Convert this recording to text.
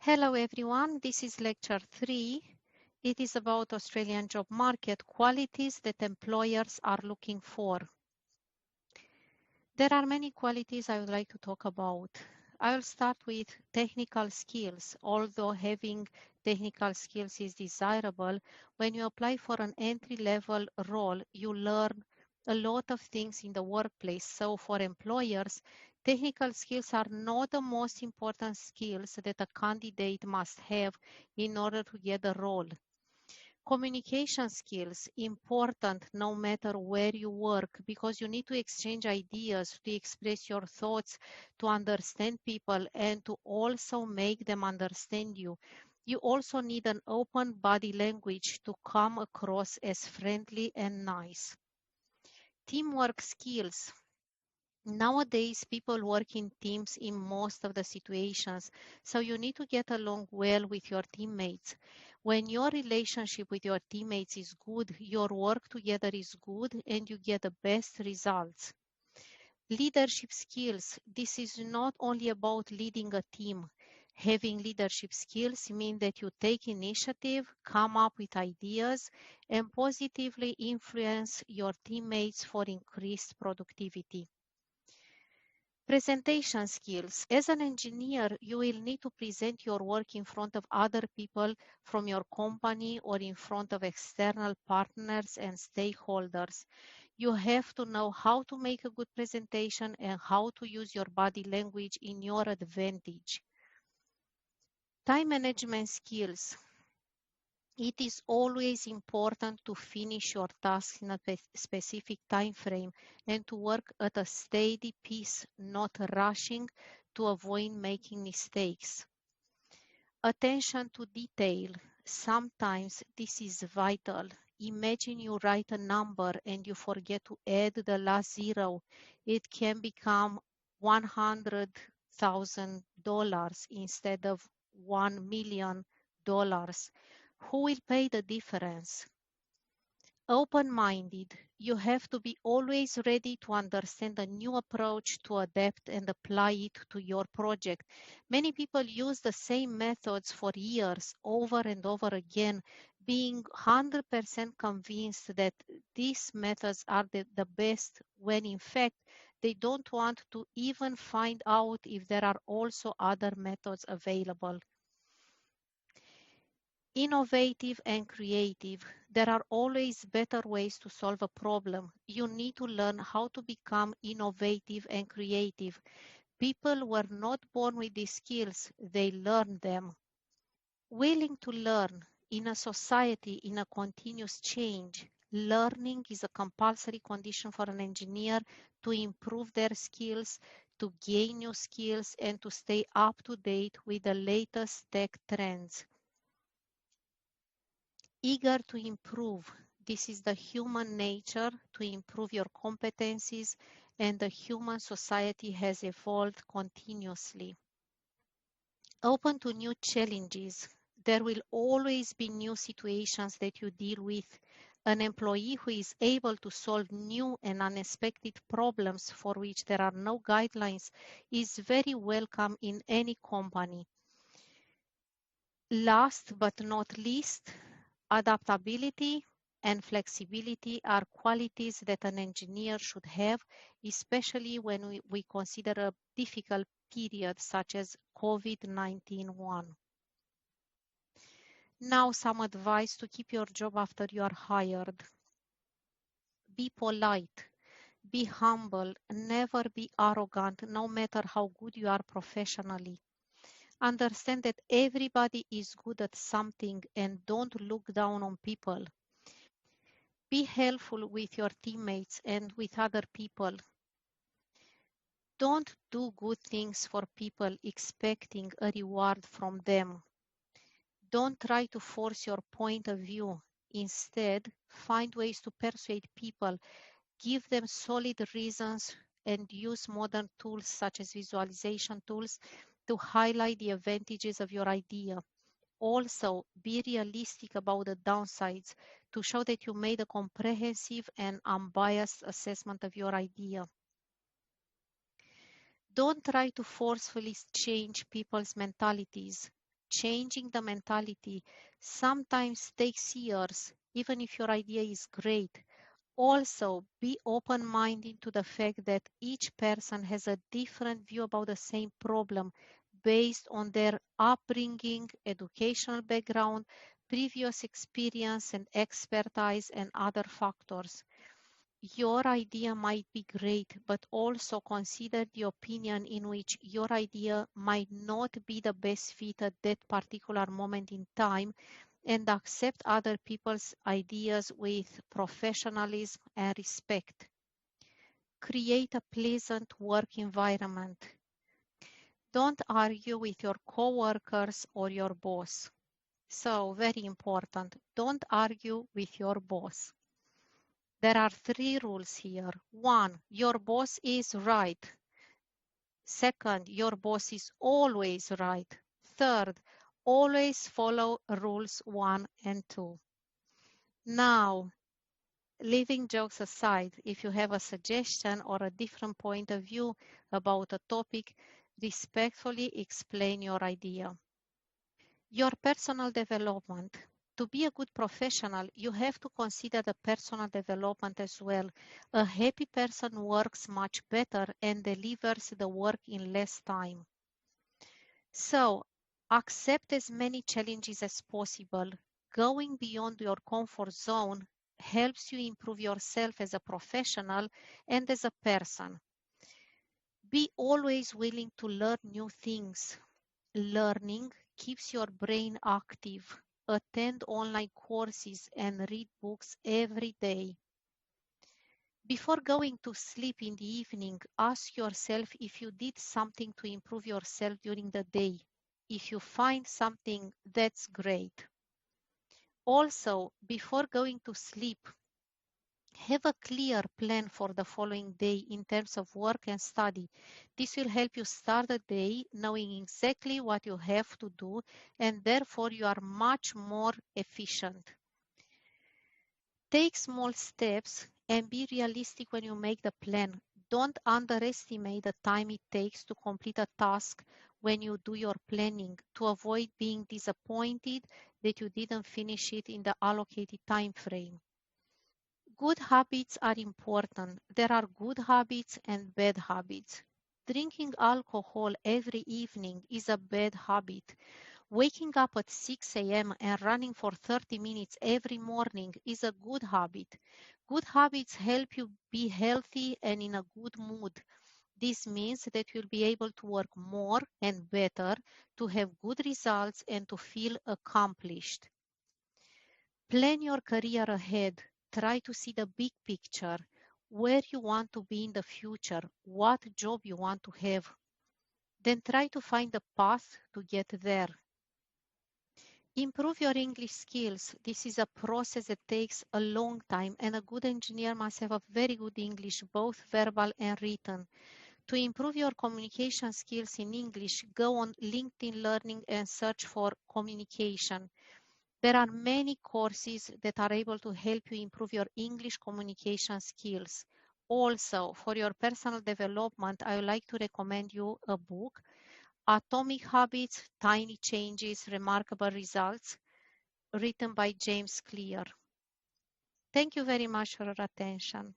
Hello everyone, this is lecture 3. It is about Australian job market qualities that employers are looking for. There are many qualities I would like to talk about. I will start with technical skills. Although having technical skills is desirable, when you apply for an entry-level role, you learn a lot of things in the workplace. So for employers, technical skills are not the most important skills that a candidate must have in order to get a role. Communication skills, important no matter where you work, because you need to exchange ideas, to express your thoughts, to understand people, and to also make them understand you. You also need an open body language to come across as friendly and nice. Teamwork skills. Nowadays, people work in teams in most of the situations, so you need to get along well with your teammates. When your relationship with your teammates is good, your work together is good and you get the best results. Leadership skills. This is not only about leading a team. Having leadership skills mean that you take initiative, come up with ideas, and positively influence your teammates for increased productivity. Presentation skills. As an engineer, you will need to present your work in front of other people from your company or in front of external partners and stakeholders. You have to know how to make a good presentation and how to use your body language in your advantage. Time management skills. It is always important to finish your tasks in a specific time frame and to work at a steady pace, not rushing to avoid making mistakes. Attention to detail. Sometimes this is vital. Imagine you write a number and you forget to add the last zero. It can become $100,000 instead of $1 million. Who will pay the difference? Open-minded. You have to be always ready to understand a new approach, to adapt and apply it to your project. Many people use the same methods for years, over and over again, being 100% convinced that these methods are the best, when in fact they don't want to even find out if there are also other methods available. Innovative and creative. There are always better ways to solve a problem. You need to learn how to become innovative and creative. People were not born with these skills, they learn them. Willing to learn. In a society in a continuous change, learning is a compulsory condition for an engineer to improve their skills, to gain new skills, and to stay up to date with the latest tech trends. Eager to improve. This is the human nature to improve your competencies, and the human society has evolved continuously. Open to new challenges. There will always be new situations that you deal with. An employee who is able to solve new and unexpected problems for which there are no guidelines is very welcome in any company. Last but not least, adaptability and flexibility are qualities that an engineer should have, especially when we consider a difficult period such as COVID-19 one. Now some advice to keep your job after you are hired. Be polite, be humble, never be arrogant, no matter how good you are professionally. Understand that everybody is good at something and don't look down on people. Be helpful with your teammates and with other people. Don't do good things for people expecting a reward from them. Don't try to force your point of view. Instead, find ways to persuade people, give them solid reasons, and use modern tools such as visualization tools to highlight the advantages of your idea. Also, be realistic about the downsides to show that you made a comprehensive and unbiased assessment of your idea. Don't try to forcefully change people's mentalities. changing the mentality sometimes takes years, even if your idea is great. Also, be open-minded to the fact that each person has a different view about the same problem based on their upbringing, educational background, previous experience and expertise, and other factors. Your idea might be great, but also consider the opinion in which your idea might not be the best fit at that particular moment in time, and accept other people's ideas with professionalism and respect. Create a pleasant work environment. Don't argue with your coworkers or your boss. So, very important, don't argue with your boss. There are 3 rules here. 1, your boss is right. Second, your boss is always right. Third, always follow rules 1 and 2. Now, leaving jokes aside, if you have a suggestion or a different point of view about a topic, respectfully explain your idea. Your personal development. To be a good professional, you have to consider the personal development as well. A happy person works much better and delivers the work in less time. So, accept as many challenges as possible. Going beyond your comfort zone helps you improve yourself as a professional and as a person. Be always willing to learn new things. Learning keeps your brain active. Attend online courses and read books every day. Before going to sleep in the evening, ask yourself if you did something to improve yourself during the day. If you find something, that's great. Also, before going to sleep, have a clear plan for the following day in terms of work and study. This will help you start the day knowing exactly what you have to do, and therefore you are much more efficient. Take small steps and be realistic when you make the plan. Don't underestimate the time it takes to complete a task when you do your planning, to avoid being disappointed that you didn't finish it in the allocated time frame. Good habits are important. There are good habits and bad habits. Drinking alcohol every evening is a bad habit. Waking up at 6 a.m. and running for 30 minutes every morning is a good habit. Good habits help you be healthy and in a good mood. This means that you'll be able to work more and better, to have good results, and to feel accomplished. Plan your career ahead. Try to see the big picture, where you want to be in the future, what job you want to have. Then try to find a path to get there. Improve your English skills. This is a process that takes a long time, and a good engineer must have a very good English, both verbal and written. To improve your communication skills in English, go on LinkedIn Learning and search for communication. There are many courses that are able to help you improve your English communication skills. Also, for your personal development, I would like to recommend you a book, Atomic Habits, Tiny Changes, Remarkable Results, written by James Clear. Thank you very much for your attention.